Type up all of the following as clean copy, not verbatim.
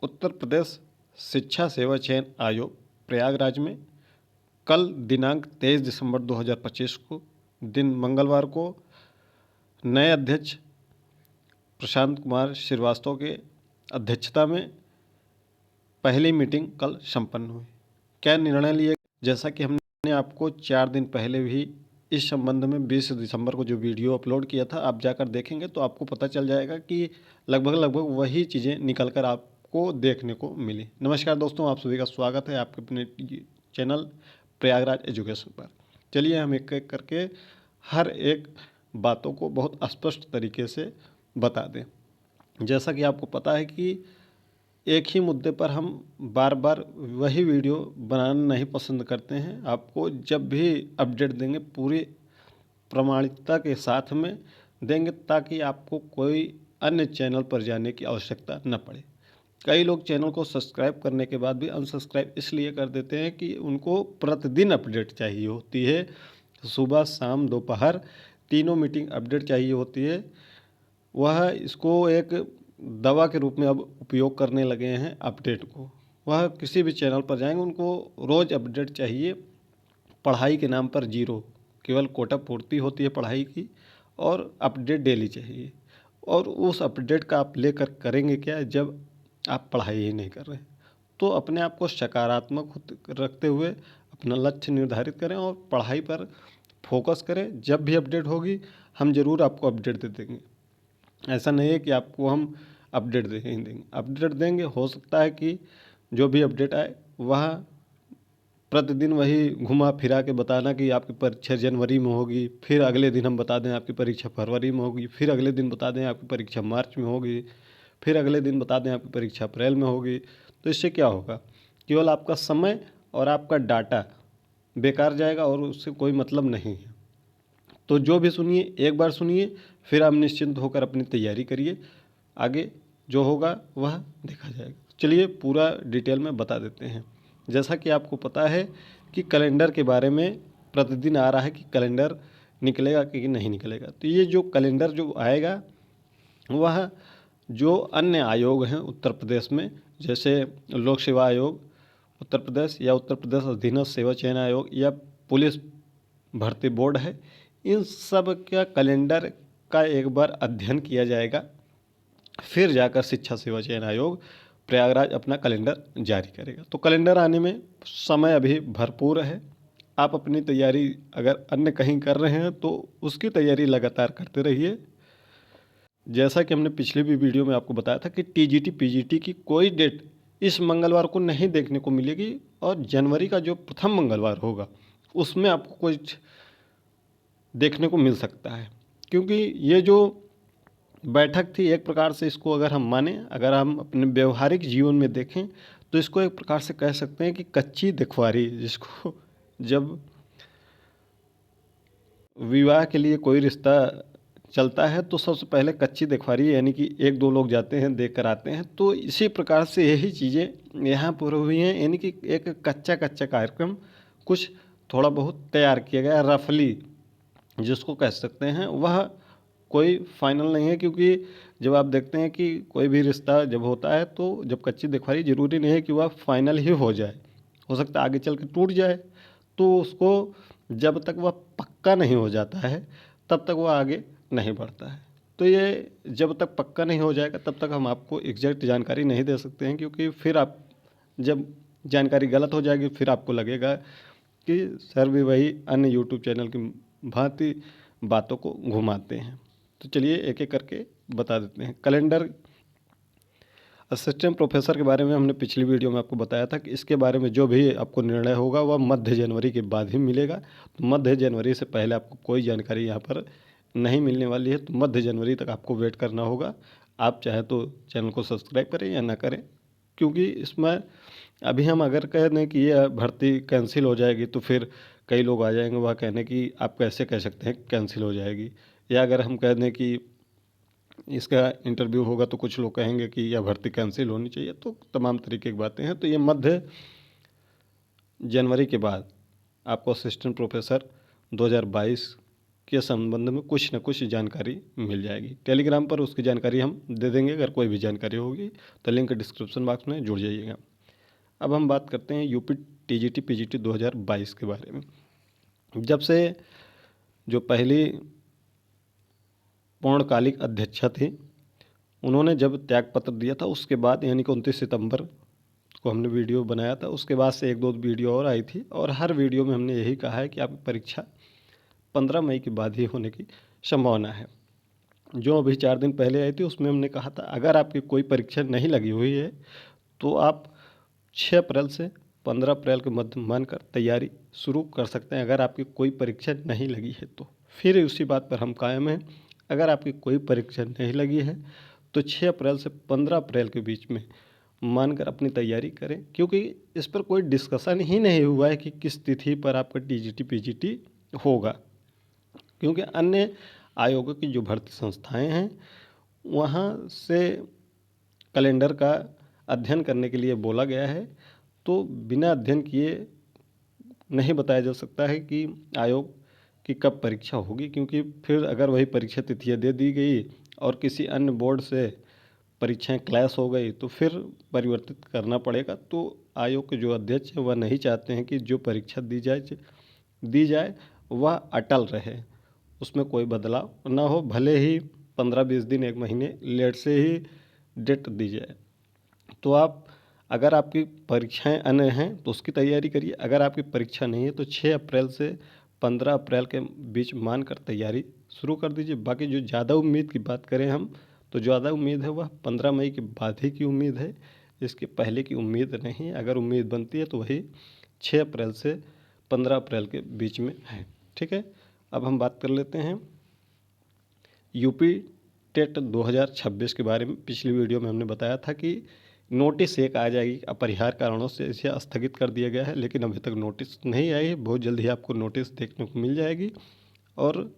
उत्तर प्रदेश शिक्षा सेवा चयन आयोग प्रयागराज में कल दिनांक 23 दिसंबर 2025 को दिन मंगलवार को नए अध्यक्ष प्रशांत कुमार श्रीवास्तव के अध्यक्षता में पहली मीटिंग कल संपन्न हुई। क्या निर्णय लिए, जैसा कि हमने आपको 4 दिन पहले भी इस संबंध में 20 दिसंबर को जो वीडियो अपलोड किया था, आप जाकर देखेंगे तो आपको पता चल जाएगा कि लगभग वही चीज़ें निकल कर आपको देखने को मिली। नमस्कार दोस्तों, आप सभी का स्वागत है आपके अपने चैनल प्रयागराज एजुकेशन पर। चलिए हम एक एक करके हर एक बातों को बहुत स्पष्ट तरीके से बता दें। जैसा कि आपको पता है कि एक ही मुद्दे पर हम बार बार वही वीडियो बनाना नहीं पसंद करते हैं। आपको जब भी अपडेट देंगे पूरी प्रामाणिकता के साथ में देंगे, ताकि आपको कोई अन्य चैनल पर जाने की आवश्यकता न पड़े। कई लोग चैनल को सब्सक्राइब करने के बाद भी अनसब्सक्राइब इसलिए कर देते हैं कि उनको प्रतिदिन अपडेट चाहिए होती है। सुबह शाम दोपहर तीनों मीटिंग अपडेट चाहिए होती है। वह इसको एक दवा के रूप में अब उपयोग करने लगे हैं अपडेट को। वह किसी भी चैनल पर जाएंगे उनको रोज़ अपडेट चाहिए। पढ़ाई के नाम पर जीरो, केवल कोटा पूर्ति होती है पढ़ाई की, और अपडेट डेली चाहिए। और उस अपडेट का आप लेकर करेंगे क्या जब आप पढ़ाई ही नहीं कर रहे? तो अपने आप को सकारात्मक रखते हुए अपना लक्ष्य निर्धारित करें और पढ़ाई पर फोकस करें। जब भी अपडेट होगी हम ज़रूर आपको अपडेट दे देंगे। ऐसा नहीं है कि आपको हम अपडेट दे ही देंगे, अपडेट देंगे। हो सकता है कि जो भी अपडेट आए वह प्रतिदिन वही घुमा फिरा के बताना कि आपकी परीक्षा जनवरी में होगी, फिर अगले दिन हम बता दें आपकी परीक्षा फरवरी में होगी, फिर अगले दिन बता दें आपकी परीक्षा मार्च में होगी, फिर अगले दिन बता दें आपकी परीक्षा अप्रैल में होगी। तो इससे क्या होगा, केवल आपका समय और आपका डाटा बेकार जाएगा और उससे कोई मतलब नहीं है। तो जो भी सुनिए एक बार सुनिए, फिर आप निश्चिंत होकर अपनी तैयारी करिए। आगे जो होगा वह देखा जाएगा। चलिए पूरा डिटेल में बता देते हैं। जैसा कि आपको पता है कि कैलेंडर के बारे में प्रतिदिन आ रहा है कि कैलेंडर निकलेगा कि नहीं निकलेगा। तो ये जो कैलेंडर जो आएगा वह जो अन्य आयोग हैं उत्तर प्रदेश में, जैसे लोक सेवा आयोग उत्तर प्रदेश या उत्तर प्रदेश अधीनस्थ सेवा चयन आयोग या पुलिस भर्ती बोर्ड है, इन सब का कैलेंडर का एक बार अध्ययन किया जाएगा। फिर जाकर शिक्षा सेवा चयन आयोग प्रयागराज अपना कैलेंडर जारी करेगा। तो कैलेंडर आने में समय अभी भरपूर है। आप अपनी तैयारी अगर अन्य कहीं कर रहे हैं तो उसकी तैयारी लगातार करते रहिए। जैसा कि हमने पिछले भी वीडियो में आपको बताया था कि टीजीटी पीजीटी की कोई डेट इस मंगलवार को नहीं देखने को मिलेगी, और जनवरी का जो प्रथम मंगलवार होगा उसमें आपको कुछ देखने को मिल सकता है। क्योंकि ये जो बैठक थी एक प्रकार से, इसको अगर हम माने, अगर हम अपने व्यवहारिक जीवन में देखें तो इसको एक प्रकार से कह सकते हैं कि कच्ची दिखवारी, जिसको जब विवाह के लिए कोई रिश्ता चलता है तो सबसे पहले कच्ची दिखवारी यानी कि एक दो लोग जाते हैं देख कर आते हैं। तो इसी प्रकार से यही चीज़ें यहाँ पर हुई हैं, यानी कि एक कच्चा कार्यक्रम कुछ थोड़ा बहुत तैयार किया गया रफली, जिसको कह सकते हैं। वह कोई फाइनल नहीं है, क्योंकि जब आप देखते हैं कि कोई भी रिश्ता जब होता है तो जब कच्ची दिखवारी ज़रूरी नहीं है कि वह फाइनल ही हो जाए, हो सकता है आगे चल के टूट जाए। तो उसको जब तक वह पक्का नहीं हो जाता है तब तक वह आगे नहीं बढ़ता है। तो ये जब तक पक्का नहीं हो जाएगा तब तक हम आपको एग्जैक्ट जानकारी नहीं दे सकते हैं, क्योंकि फिर आप जब जानकारी गलत हो जाएगी फिर आपको लगेगा कि सर भी वही अन्य यूट्यूब चैनल की भांति बातों को घुमाते हैं। तो चलिए एक एक करके बता देते हैं। कैलेंडर असिस्टेंट प्रोफेसर के बारे में हमने पिछली वीडियो में आपको बताया था कि इसके बारे में जो भी आपको निर्णय होगा वह मध्य जनवरी के बाद ही मिलेगा। तो मध्य जनवरी से पहले आपको कोई जानकारी यहाँ पर नहीं मिलने वाली है। तो मध्य जनवरी तक आपको वेट करना होगा। आप चाहे तो चैनल को सब्सक्राइब करें या ना करें, क्योंकि इसमें अभी हम अगर कह दें कि ये भर्ती कैंसिल हो जाएगी तो फिर कई लोग आ जाएंगे वह कहने कि आप कैसे कह सकते हैं कैंसिल हो जाएगी। या अगर हम कह दें कि इसका इंटरव्यू होगा तो कुछ लोग कहेंगे कि यह भर्ती कैंसिल होनी चाहिए। तो तमाम तरीके की बातें हैं। तो ये मध्य जनवरी के बाद आपको असिस्टेंट प्रोफेसर 2022 के संबंध में कुछ न कुछ जानकारी मिल जाएगी। टेलीग्राम पर उसकी जानकारी हम दे देंगे, अगर कोई भी जानकारी होगी तो लिंक डिस्क्रिप्शन बॉक्स में जुड़ जाइएगा। अब हम बात करते हैं यूपी टीजीटी पीजीटी 2022 के बारे में। जब से जो पहली पूर्णकालिक अध्यक्षा थी, उन्होंने जब त्यागपत्र दिया था उसके बाद यानी कि 29 सितंबर को हमने वीडियो बनाया था। उसके बाद से एक दो वीडियो और आई थी और हर वीडियो में हमने यही कहा है कि आपकी परीक्षा 15 मई के बाद ही होने की संभावना है। जो अभी 4 दिन पहले आई थी उसमें हमने कहा था अगर आपकी कोई परीक्षा नहीं लगी हुई है तो आप 6 अप्रैल से 15 अप्रैल के मध्य मानकर तैयारी शुरू कर सकते हैं। अगर आपकी कोई परीक्षा नहीं लगी है तो फिर उसी बात पर हम कायम हैं। अगर आपकी कोई परीक्षा नहीं लगी है तो 6 अप्रैल से 15 अप्रैल के बीच में मानकर अपनी तैयारी करें, क्योंकि इस पर कोई डिस्कशन ही नहीं हुआ है कि किस तिथि पर आपका टीजीटी पीजीटी होगा। क्योंकि अन्य आयोगों की जो भर्ती संस्थाएं हैं वहाँ से कैलेंडर का अध्ययन करने के लिए बोला गया है, तो बिना अध्ययन किए नहीं बताया जा सकता है कि आयोग की कब परीक्षा होगी। क्योंकि फिर अगर वही परीक्षा तिथियाँ दे दी गई और किसी अन्य बोर्ड से परीक्षाएं क्लैश हो गई तो फिर परिवर्तित करना पड़ेगा। तो आयोग के जो अध्यक्ष हैं वह नहीं चाहते हैं कि जो परीक्षा दी जाए वह अटल रहे, उसमें कोई बदलाव ना हो, भले ही 15-20 दिन 1 महीने लेट से ही डेट दी जाए। तो आप अगर आपकी परीक्षाएं अन्य हैं तो उसकी तैयारी करिए। अगर आपकी परीक्षा नहीं है तो 6 अप्रैल से 15 अप्रैल के बीच मानकर तैयारी शुरू कर दीजिए। बाकी जो ज़्यादा उम्मीद की बात करें हम तो ज़्यादा उम्मीद है वह 15 मई के बाद ही की उम्मीद है, इसके पहले की उम्मीद नहीं। अगर उम्मीद बनती है तो वही 6 अप्रैल से 15 अप्रैल के बीच में है। ठीक है, अब हम बात कर लेते हैं यूपी टेट 2026 के बारे में। पिछली वीडियो में हमने बताया था कि नोटिस एक आ जाएगी, अपरिहार्य कारणों से इसे स्थगित कर दिया गया है, लेकिन अभी तक नोटिस नहीं आई है। बहुत जल्द ही आपको नोटिस देखने को मिल जाएगी और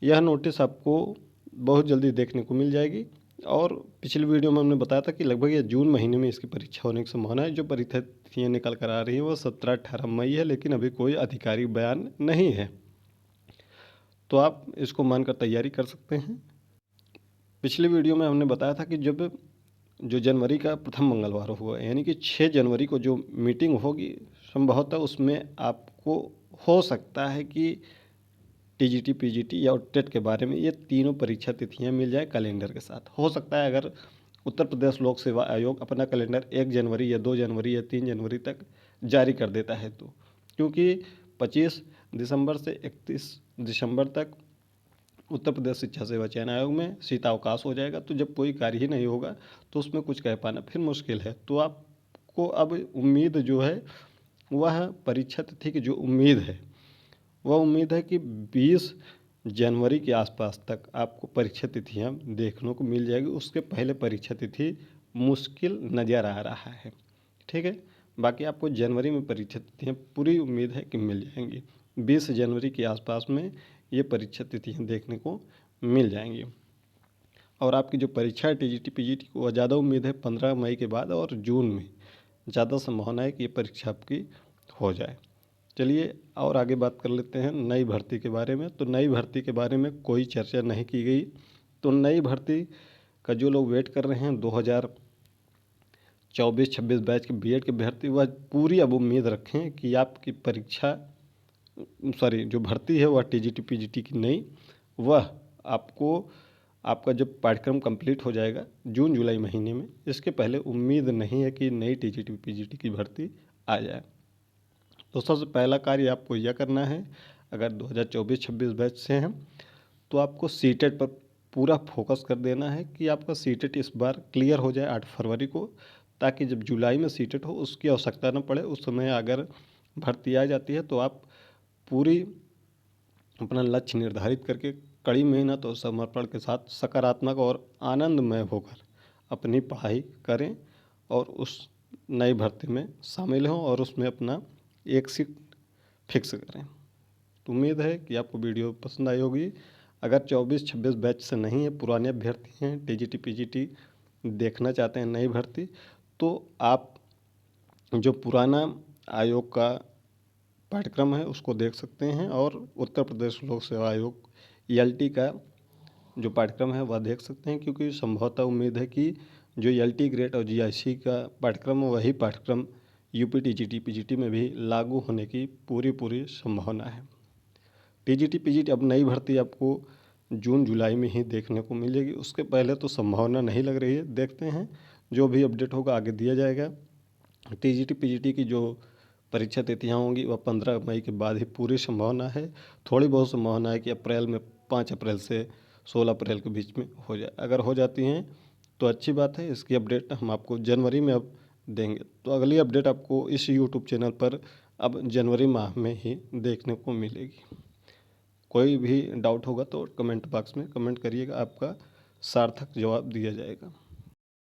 यह नोटिस आपको बहुत जल्दी देखने को मिल जाएगी। और पिछली वीडियो में हमने बताया था कि लगभग ये जून महीने में इसकी परीक्षा होने की संभावना है। जो परीक्षा तिथियाँ निकल कर आ रही हैं वो 17-18 मई है, लेकिन अभी कोई आधिकारिक बयान नहीं है, तो आप इसको मानकर तैयारी कर सकते हैं। पिछली वीडियो में हमने बताया था कि जब जो जनवरी का प्रथम मंगलवार हुआ यानी कि 6 जनवरी को जो मीटिंग होगी संभवतः उसमें आपको हो सकता है कि टीजीटी पीजीटी या टेट के बारे में ये तीनों परीक्षा तिथियां मिल जाए कैलेंडर के साथ। हो सकता है अगर उत्तर प्रदेश लोक सेवा आयोग अपना कैलेंडर 1 जनवरी या 2 जनवरी या 3 जनवरी तक जारी कर देता है तो, क्योंकि 25 दिसंबर से 31 दिसंबर तक उत्तर प्रदेश शिक्षा सेवा चयन आयोग में शीतावकाश हो जाएगा। तो जब कोई कार्य ही नहीं होगा तो उसमें कुछ कह पाना फिर मुश्किल है। तो आपको अब उम्मीद जो है वह परीक्षा तिथि की जो उम्मीद है वह उम्मीद है कि 20 जनवरी के आसपास तक आपको परीक्षा तिथियां देखने को मिल जाएगी। उसके पहले परीक्षा तिथि मुश्किल नज़र आ रहा है। ठीक है, बाकी आपको जनवरी में परीक्षा तिथियां पूरी उम्मीद है कि मिल जाएंगी। 20 जनवरी के आसपास में ये परीक्षा तिथियां देखने को मिल जाएंगी। और आपकी जो परीक्षा है टीजीटी पीजीटी को ज़्यादा उम्मीद है 15 मई के बाद, और जून में ज़्यादा संभावना है कि ये परीक्षा आपकी हो जाए। चलिए और आगे बात कर लेते हैं नई भर्ती के बारे में। तो नई भर्ती के बारे में कोई चर्चा नहीं की गई। तो नई भर्ती का जो लोग वेट कर रहे हैं 2024-26 बैच के बीएड के भर्ती, वह पूरी अब उम्मीद रखें कि आपकी परीक्षा जो भर्ती है वह टीजीटी पीजीटी की नहीं, वह आपका जब पाठ्यक्रम कंप्लीट हो जाएगा जून जुलाई महीने में, इसके पहले उम्मीद नहीं है कि नई टीजीटी पीजीटी की भर्ती आ जाए। तो सबसे पहला कार्य आपको यह करना है, अगर 2024-26 बैच से हैं तो आपको सीटेट पर पूरा फोकस कर देना है कि आपका सीटेट इस बार क्लियर हो जाए 8 फरवरी को, ताकि जब जुलाई में सीटेट हो उसकी आवश्यकता न पड़े। उस समय अगर भर्ती आ जाती है तो आप पूरी अपना लक्ष्य निर्धारित करके कड़ी मेहनत और समर्पण के साथ सकारात्मक और आनंदमय होकर अपनी पढ़ाई करें और उस नई भर्ती में शामिल हों और उसमें अपना एक सीट फिक्स करें। तो उम्मीद है कि आपको वीडियो पसंद आई होगी। अगर 24-26 बैच से नहीं है, पुराने अभ्यर्थी हैं, टीजीटी पीजीटी देखना चाहते हैं नई भर्ती, तो आप जो पुराना आयोग का पाठ्यक्रम है उसको देख सकते हैं और उत्तर प्रदेश लोक सेवा आयोग ELT का जो पाठ्यक्रम है वह देख सकते हैं, क्योंकि संभवतः उम्मीद है कि जो ELT ग्रेड और GIC का पाठ्यक्रम है वही पाठ्यक्रम UP TGT PGT में भी लागू होने की पूरी संभावना है। TGT PGT अब नई भर्ती आपको जून जुलाई में ही देखने को मिलेगी, उसके पहले तो संभावना नहीं लग रही है। देखते हैं जो भी अपडेट होगा आगे दिया जाएगा। TGT PGT की जो परीक्षा तिथियाँ होंगी वह 15 मई के बाद ही पूरी संभावना है। थोड़ी बहुत संभावना है कि अप्रैल में 5 अप्रैल से 16 अप्रैल के बीच में हो जाए। अगर हो जाती हैं तो अच्छी बात है। इसकी अपडेट हम आपको जनवरी में अब देंगे। तो अगली अपडेट आपको इस YouTube चैनल पर अब जनवरी माह में ही देखने को मिलेगी। कोई भी डाउट होगा तो कमेंट बॉक्स में कमेंट करिएगा, आपका सार्थक जवाब दिया जाएगा।